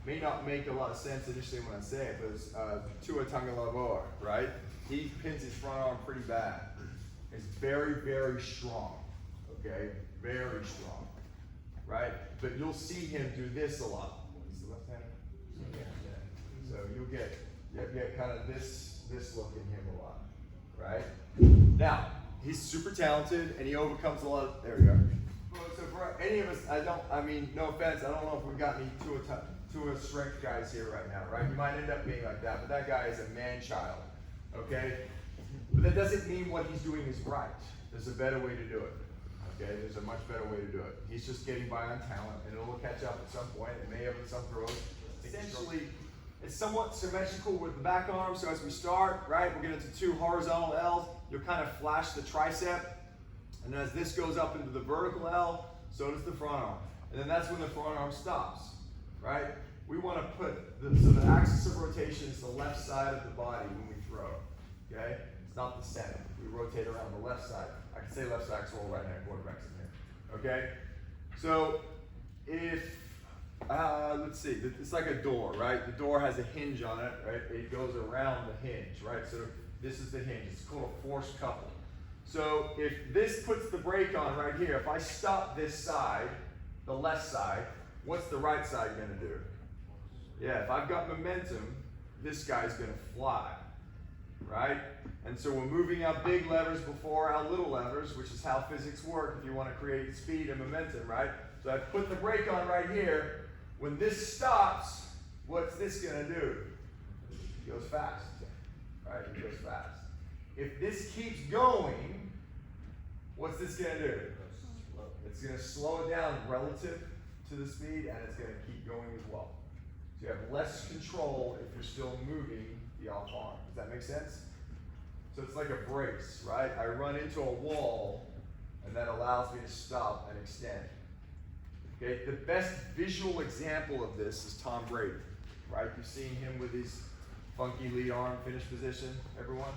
may not make a lot of sense initially when I say it, but it's Tua Tagovailoa, right? He pins his front arm pretty bad. It's very, very strong, okay? Very strong, right? But you'll see him do this a lot. He's the left-hander? Yeah. So you'll get kind of this look in him a lot, right? Now, he's super talented and he overcomes a lot of, there we go. So for any of us, no offense, I don't know if we've got any Tua strength guys here right now, right? You might end up being like that, but that guy is a man-child, okay? But that doesn't mean what he's doing is right. There's a better way to do it, okay? There's a much better way to do it. He's just getting by on talent, and it'll catch up at some point. It may have some throws. Essentially, it's somewhat symmetrical with the back arm, so as we start, right, we'll get into 2 horizontal L's. You'll kind of flash the tricep, and as this goes up into the vertical L, so does the front arm. And then that's when the front arm stops, right? We want to put, so the axis of rotation is the left side of the body when we throw, okay? It's not the center. We rotate around the left side. I can say left side because we're all right-hand quarterbacks in here, okay? So if, let's see, it's like a door, right? The door has a hinge on it, right? It goes around the hinge, right? So this is the hinge. It's called a forced couple. So if this puts the brake on right here, if I stop this side, the left side, what's the right side going to do? Yeah, if I've got momentum, this guy's going to fly, right? And so we're moving our big levers before our little levers, which is how physics work if you want to create speed and momentum, right? So I put the brake on right here. When this stops, what's this going to do? It goes fast, right? It goes fast. If this keeps going, what's this going to do? It's going to slow it down relative to the speed, and it's going to keep going as well. So you have less control if you're still moving the off arm. Does that make sense? So it's like a brace, right? I run into a wall, and that allows me to stop and extend. Okay, the best visual example of this is Tom Brady, right? You've seen him with his funky lead arm finish position, everyone?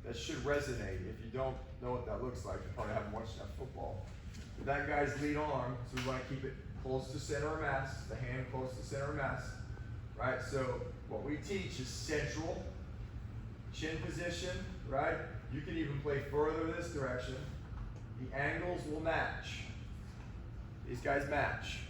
That should resonate. If you don't know what that looks like, you probably haven't watched enough football. But that guy's lead arm, so we want to keep it close to center of mass, the hand close to center of mass, right? So what we teach is central, chin position, right? You can even play further this direction. The angles will match. These guys match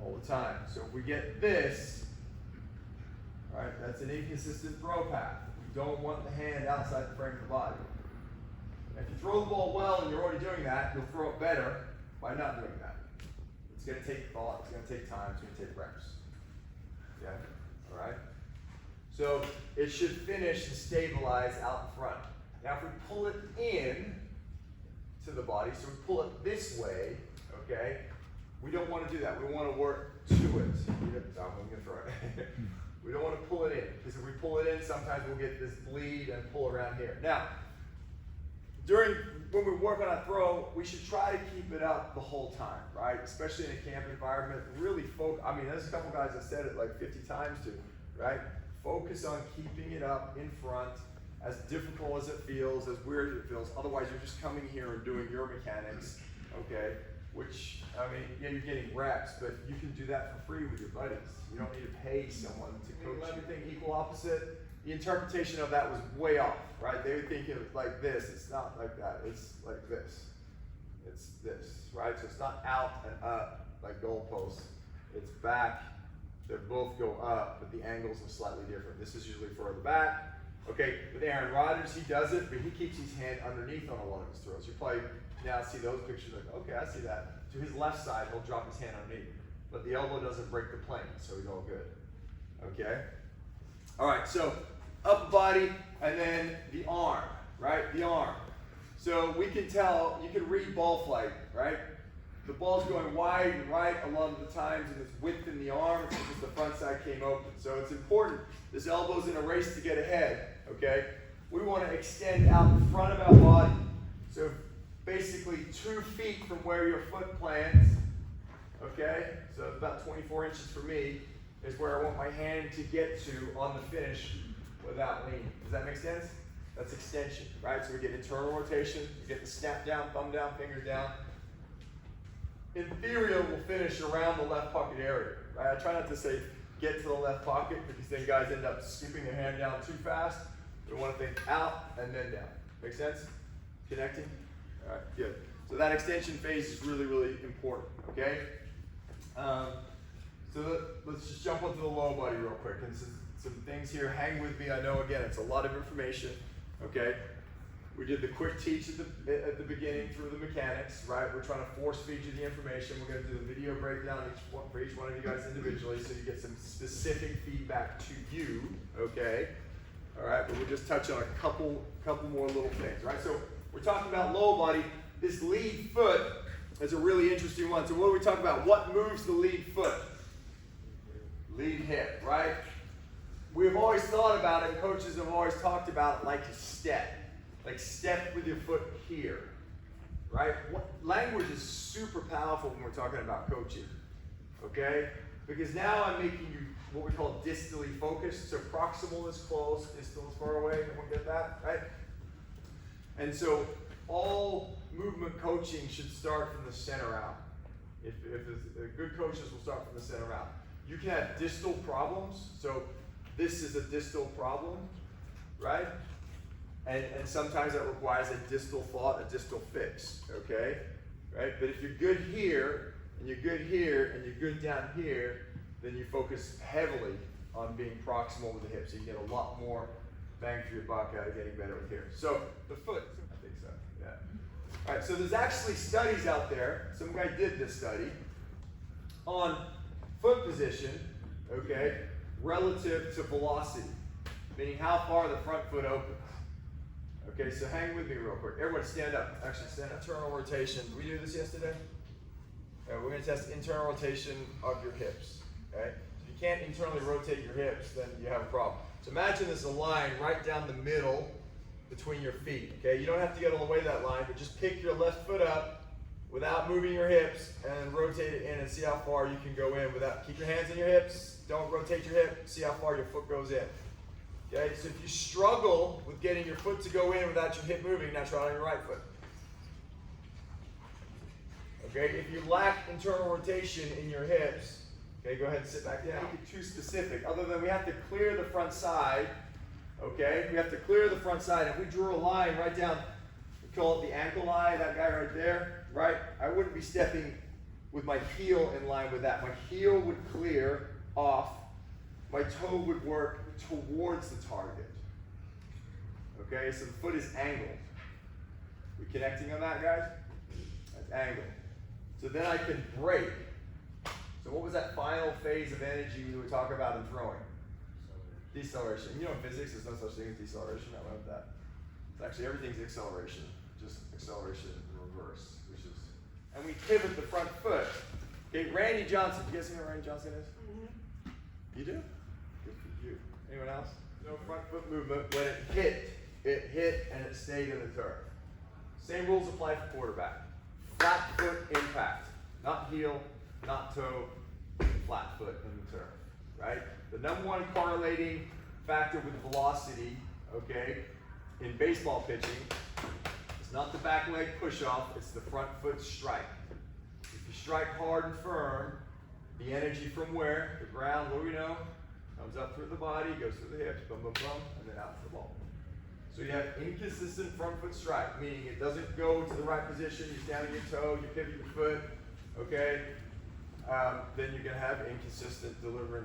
all the time. So if we get this, right, that's an inconsistent throw path. We don't want the hand outside the frame of the body. If you throw the ball well and you're already doing that, you'll throw it better by not doing that. It's going to take thought, it's going to take time, it's going to take reps. Yeah, all right? So it should finish and stabilize out in front. Now if we pull it in to the body, so we pull it this way, okay, we don't want to do that. We want to work to it. I'm going to throw it. We don't want to pull it in, because if we pull it in, sometimes we'll get this bleed and pull around here. Now, when we work on a throw, we should try to keep it up the whole time, right? Especially in a camp environment. Really focus. I mean, there's a couple guys that said it like 50 times too, right? Focus on keeping it up in front, as difficult as it feels, as weird as it feels. Otherwise, you're just coming here and doing your mechanics, okay? Which, I mean, yeah, you're getting reps, but you can do that for free with your buddies. You don't need to pay someone to coach everything equal opposite. The interpretation of that was way off, right? They would think it was like this. It's not like that. It's like this. It's this, right? So it's not out and up like goalposts. It's back. They both go up, but the angles are slightly different. This is usually further back. Okay, with Aaron Rodgers, he does it, but he keeps his hand underneath on a lot of his throws. You probably now see those pictures like, okay, I see that. To his left side, he'll drop his hand underneath. But the elbow doesn't break the plane, so he's all good. Okay? All right, so upper body, and then the arm, right? The arm. So we can tell, you can read ball flight, right? The ball's going wide and right a lot of the times, and it's width in the arm, it's because the front side came open. So it's important. This elbow's in a race to get ahead, okay? We want to extend out in front of our body. So basically 2 feet from where your foot plants, okay? So it's about 24 inches for me, is where I want my hand to get to on the finish without leaning. Does that make sense? That's extension, right? So we get internal rotation, we get the snap down, thumb down, fingers down. in theory, it will finish around the left pocket area, right? I try not to say get to the left pocket because then guys end up skipping their hand down too fast. We want to think out and then down. Make sense? Connecting? All right, good. So that extension phase is really, really important, okay? Let's just jump onto the low body real quick. And some things here, hang with me. I know, again, it's a lot of information, okay? We did the quick teach at the beginning through the mechanics, right? We're trying to force feed you the information. We're going to do the video breakdown for each one of you guys individually so you get some specific feedback to you, okay? All right, but we'll just touch on a couple more little things, right? So we're talking about low body. This lead foot is a really interesting one. So what are we talking about? What moves the lead foot? Lead hip, right? We've always thought about it, and coaches have always talked about it like a step. Like step with your foot here, right? Language is super powerful when we're talking about coaching, okay? Because now I'm making you what we call distally focused. So proximal is close, distal is far away. Everyone get that, right? And so all movement coaching should start from the center out. If good coaches will start from the center out. You can have distal problems. So this is a distal problem, right? And sometimes that requires a distal thought, a distal fix, okay? Right? But if you're good here, and you're good here, and you're good down here, then you focus heavily on being proximal with the hips. So you get a lot more bang for your buck out of getting better with here. So the foot, I think so, yeah. All right, so there's actually studies out there. Some guy did this study on foot position, okay, relative to velocity, meaning how far the front foot opens. Okay, so hang with me real quick. Everybody stand up. Actually, stand up. Internal rotation. Did we do this yesterday? We're going to test internal rotation of your hips. Okay? If you can't internally rotate your hips, then you have a problem. So imagine there's a line right down the middle between your feet. Okay, you don't have to get all the way to that line, but just pick your left foot up without moving your hips and rotate it in and see how far you can go in without. Keep your hands in your hips. Don't rotate your hip. See how far your foot goes in. Okay, so if you struggle with getting your foot to go in without your hip moving, now try it on your right foot. Okay, if you lack internal rotation in your hips, okay, go ahead and sit back down. Don't make it too specific, other than we have to clear the front side, okay? We have to clear the front side. If we drew a line right down, we call it the ankle line, that guy right there, right? I wouldn't be stepping with my heel in line with that. My heel would clear off. My toe would work towards the target. Okay, so the foot is angled. We connecting on that, guys? That's angled. So then I can break. So what was that final phase of energy we were talking about in throwing? Deceleration. You know in physics there's no such thing as deceleration. I learned that. It's actually everything's acceleration. Just acceleration in reverse. And we pivot the front foot. Okay, Randy Johnson. You guys know who Randy Johnson is? Mm-hmm. You do? Good for you. Anyone else? No front foot movement. When it hit and it stayed in the turf. Same rules apply for quarterback. Flat foot impact. Not heel, not toe, flat foot in the turf. Right? The number one correlating factor with velocity, okay, in baseball pitching, it's not the back leg push off, it's the front foot strike. If you strike hard and firm, the energy from where? The ground, what do we know? Comes up through the body, goes through the hips, bum, bum, bum, and then out to the ball. So you have inconsistent front foot strike, meaning it doesn't go to the right position, you stand on your toe, you pivot your foot, okay? Then you're gonna have inconsistent delivery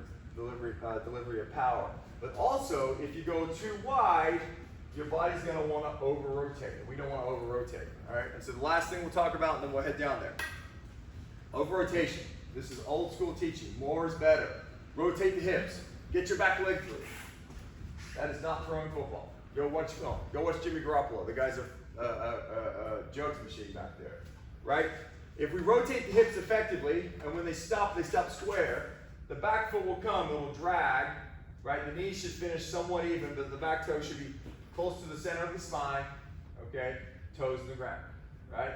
of power. But also, if you go too wide, your body's gonna wanna over-rotate. We don't wanna over-rotate, all right? And so the last thing we'll talk about, and then we'll head down there. Over-rotation. This is old school teaching. More is better. Rotate the hips. Get your back leg through. That is not throwing football. Go watch film. Go watch Jimmy Garoppolo. The guy's a jokes machine back there, right? If we rotate the hips effectively, and when they stop square, the back foot will come, it will drag, right? The knees should finish somewhat even, but the back toe should be close to the center of the spine, okay? Toes in the ground, right?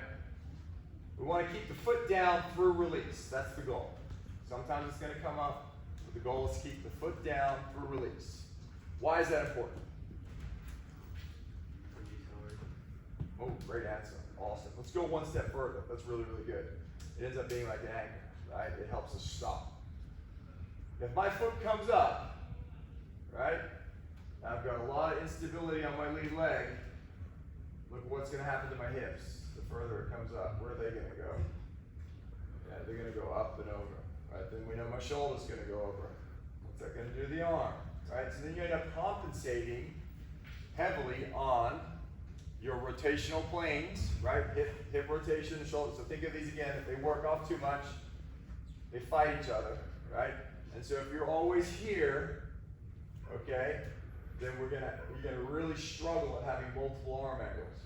We want to keep the foot down through release. That's the goal. Sometimes it's going to come up, but the goal is to keep the foot down through release. Why is that important? Oh, great answer. Awesome. Let's go one step further. That's really, really good. it ends up being like an anchor, right? It helps us stop. If my foot comes up, right, I've got a lot of instability on my lead leg, look what's going to happen to my hips. The further it comes up, where are they going to go? Yeah, they're going to go up and over, right? Then we know my shoulder's going to go over. What's that going to do to the arm, right? So then you end up compensating heavily on your rotational planes, right? Hip rotation and shoulder. So think of these again. If they work off too much, they fight each other, right? And so if you're always here, okay, then you're gonna really struggle at having multiple arm angles.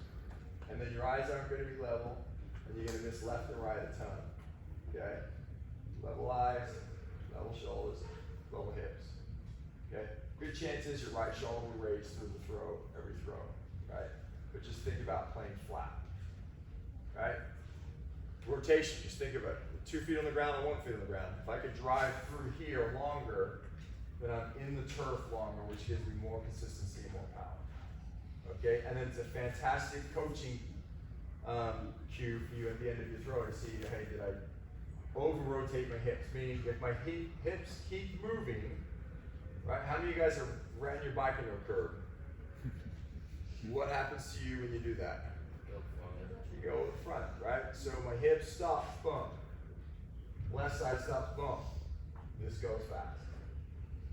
And then your eyes aren't gonna be level, and you're gonna miss left and right a ton. Okay? Level eyes, level shoulders, level hips. Okay? Good chances your right shoulder will raise through the throw, every throw, right? But just think about playing flat. Right? Rotation, just think of it. 2 feet on the ground and 1 foot on the ground. If I could drive through here longer, then I'm in the turf longer, which gives me more consistency and more power. Okay, and then it's a fantastic coaching cue for you at the end of your throw to see, hey, did I over-rotate my hips? Meaning, if my hips keep moving, right? How many of you guys have ran your bike into a curb? What happens to you when you do that? You go with the front, right? So my hips stop, bump. Left side stops, bump. This goes fast.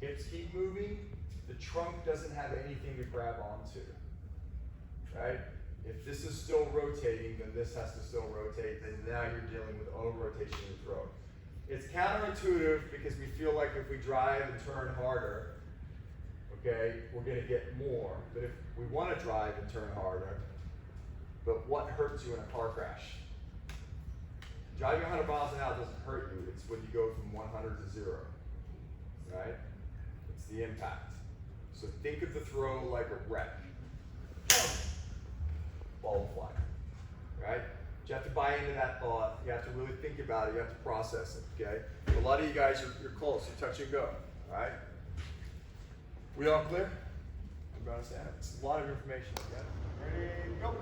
Hips keep moving. The trunk doesn't have anything to grab onto, right? If this is still rotating, then this has to still rotate. Then now you're dealing with over-rotation in the throat. It's counterintuitive because we feel like if we drive and turn harder, okay, we're going to get more. But if we want to drive and turn harder, but what hurts you in a car crash? Driving 100 miles an hour doesn't hurt you. It's when you go from 100 to 0, right? It's the impact. So think of the throw like a wreck. Ball will fly, right? But you have to buy into that thought. You have to really think about it. You have to process it, okay? A lot of you guys, you're close. You touch and go, all right? We all clear? I'm going to stand. It's a lot of information. Okay? Ready, go.